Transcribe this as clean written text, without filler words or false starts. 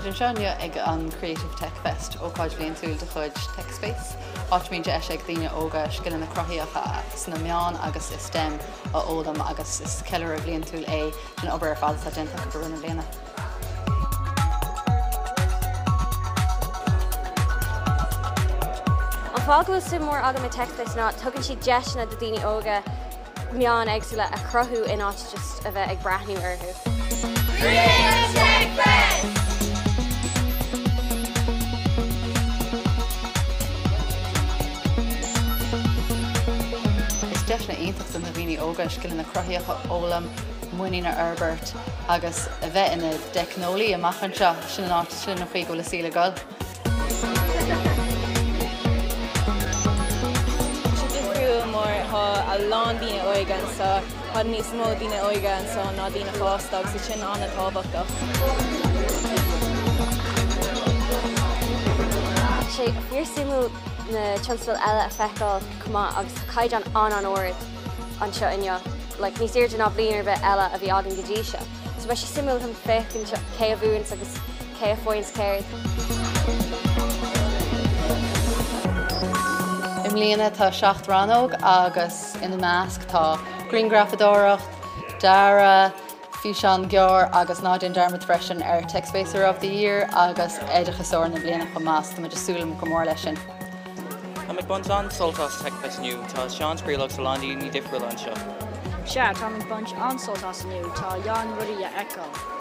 Leidir seanne ag an Creative Tech Fest ó cáid blion túil de chuid Tech Space. Áitmíonn de ag daoine óga scileann na cruthaitheacha sna meán agus is STEM a ódam agus is ceile a blion túil sin obair ar fáil a dénta go runna bliana. An fáil go sim mór agam Tech Space ná tugann si deisna do daoine óga meán éagsúla a cruthú in áit just a bheith ag brathnú orthú. Creative Tech Fest! Is deisna aontas na bhíoine óga scileann na cruthaitheacha ólam muoine na Herbert agus a bheith ina teicneolaíocht amachchan seo sin an áit sin na faoi go le síle gáil. A lán dína óigan sa chud níos mó dína óigan sa ná dína fástach sa sin anna tábhachtach. Sé bhíor simú na tionscail eile a feiceáil cumá agus caiid an óir anseo inneo, níos iarde ná blianar bheith eile a bhí agan go dtí seo. So bheith sé simú an fécinn cé a bhuains agus cé a fóins céir. Imlíana tá 7 ranóg agus ina mBÁC tá greengrafadóireacht, dara, fiúseán geor agus nádín dermot freisin ar Tech Spacer of the Year agus éideachasóir na bliana go mBÁC tá súlam go mór leis sin. Tá ag bunt an soltas Tech Fest inniu, tá seán spríoch sa landí ní difriúil anseo. Se tá ag bunt an soltas inniu, tá Jan rudaí a eáil.